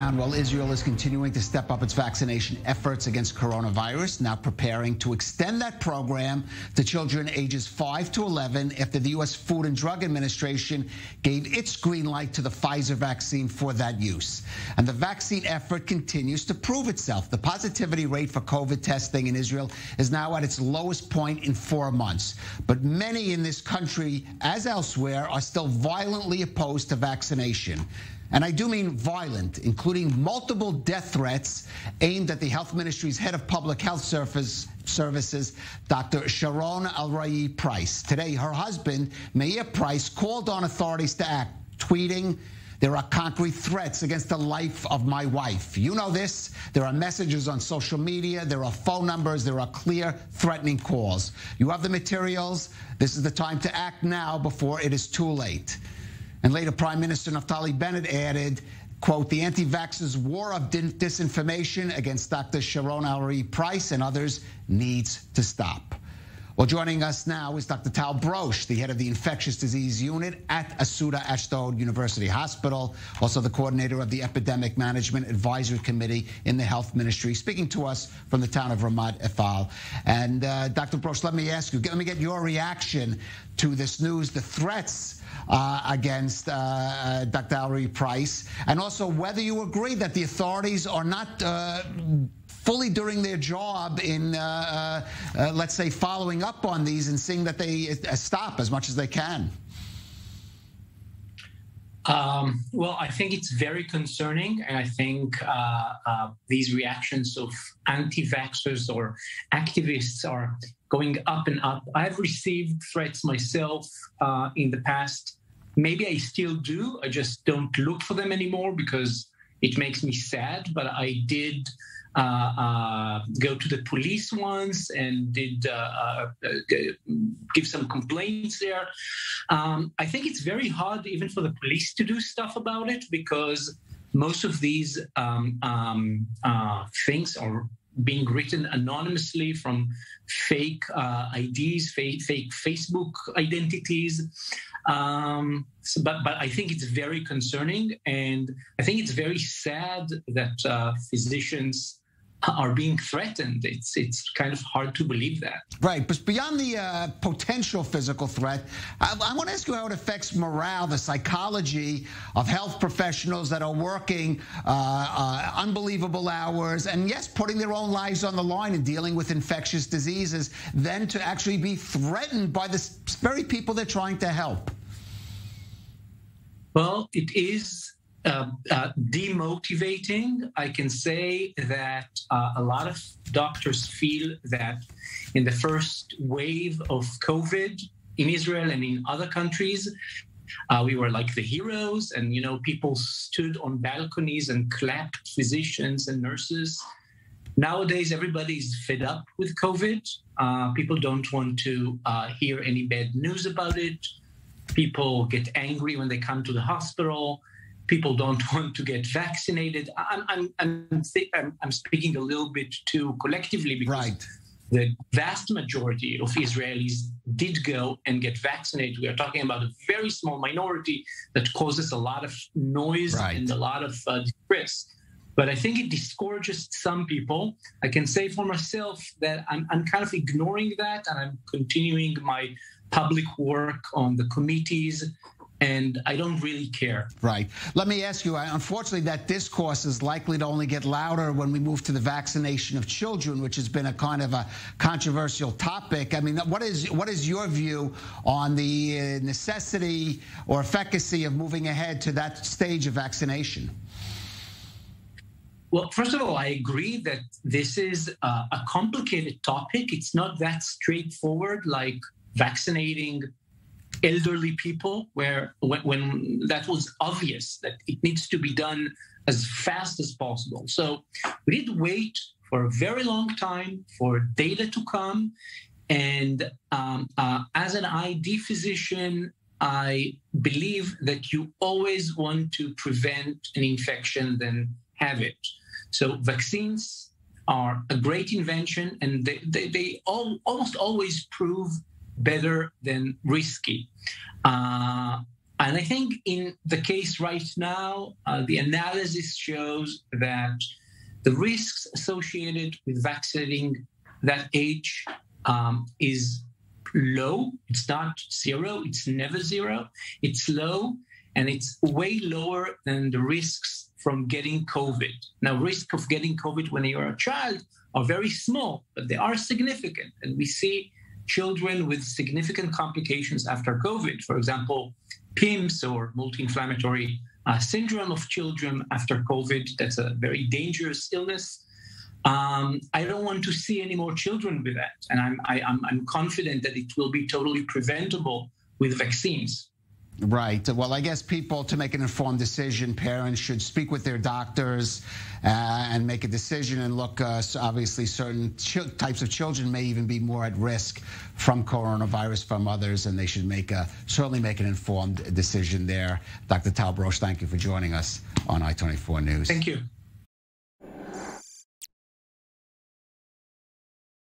While Israel is continuing to step up its vaccination efforts against coronavirus, now preparing to extend that program to children ages 5 to 11 after the U.S. Food and Drug Administration gave its green light to the Pfizer vaccine for that use. And the vaccine effort continues to prove itself. The positivity rate for COVID testing in Israel is now at its lowest point in 4 months. But many in this country, as elsewhere, are still violently opposed to vaccination. And I do mean violent, including multiple death threats aimed at the Health Ministry's head of Public Health Services, Dr. Sharon Al-Rai Price. Today, her husband, Meir Price, called on authorities to act, tweeting, "There are concrete threats against the life of my wife. You know this. There are messages on social media. There are phone numbers. There are clear, threatening calls. You have the materials. This is the time to act now before it is too late." And later, Prime Minister Naftali Bennett added, quote, "The anti-vaxxers' war of disinformation against Dr. Sharon Al-Rai Price and others needs to stop." Well, joining us now is Dr. Tal Brosh, the head of the Infectious Disease Unit at Asuda Ashdod University Hospital, also the coordinator of the Epidemic Management Advisory Committee in the Health Ministry, speaking to us from the town of Ramat Efal. And Dr. Brosh, let me ask you, let me get your reaction to this news, the threats against Dr. Al-Rai Price, and also whether you agree that the authorities are not fully doing their job in, let's say, following up on these and seeing that they stop as much as they can. Well, I think it's very concerning, and I think these reactions of anti-vaxxers or activists are going up and up. I've received threats myself in the past. Maybe I still do. I just don't look for them anymore because it makes me sad. But I did go to the police once and did give some complaints there. I think it's very hard even for the police to do stuff about it because most of these things are being written anonymously from fake IDs, fake Facebook identities. But I think it's very concerning, and I think it's very sad that physicians are being threatened. It's kind of hard to believe that. Right, but beyond the potential physical threat, I want to ask you how it affects morale, the psychology of health professionals that are working unbelievable hours and, yes, putting their own lives on the line and dealing with infectious diseases, then to actually be threatened by the very people they're trying to help. Well, it is demotivating. I can say that a lot of doctors feel that in the first wave of COVID in Israel and in other countries, we were like the heroes, and people stood on balconies and clapped physicians and nurses. Nowadays, everybody's fed up with COVID. People don't want to hear any bad news about it. People get angry when they come to the hospital. People don't want to get vaccinated. I'm speaking a little bit too collectively because the vast majority of Israelis did go and get vaccinated. We are talking about a very small minority that causes a lot of noise and a lot of distress. But I think it discourages some people. I can say for myself that I'm kind of ignoring that, and I'm continuing my public work on the committees, and I don't really care. Right. Let me ask you, unfortunately, that discourse is likely to only get louder when we move to the vaccination of children, which has been a kind of a controversial topic. I mean, what is your view on the necessity or efficacy of moving ahead to that stage of vaccination? Well, first of all, I agree that this is a complicated topic. It's not that straightforward like vaccinating elderly people, where when that was obvious that it needs to be done as fast as possible. So we did wait for a very long time for data to come. And as an ID physician, I believe that you always want to prevent an infection than have it. So vaccines are a great invention, and they almost always prove better than risky. And I think in the case right now, the analysis shows that the risks associated with vaccinating that age is low. It's not zero. It's never zero. It's low, and it's way lower than the risks from getting COVID. Now, risk of getting COVID when you're a child are very small, but they are significant. And we see children with significant complications after COVID. For example, PIMS, or multi-inflammatory syndrome of children after COVID. That's a very dangerous illness. I don't want to see any more children with that. And I'm confident that it will be totally preventable with vaccines. Right. Well, I guess people, to make an informed decision, parents should speak with their doctors and make a decision and look, obviously, certain types of children may even be more at risk from coronavirus from others, and they should certainly make an informed decision there. Dr. Tal Brosh, thank you for joining us on I-24 News. Thank you.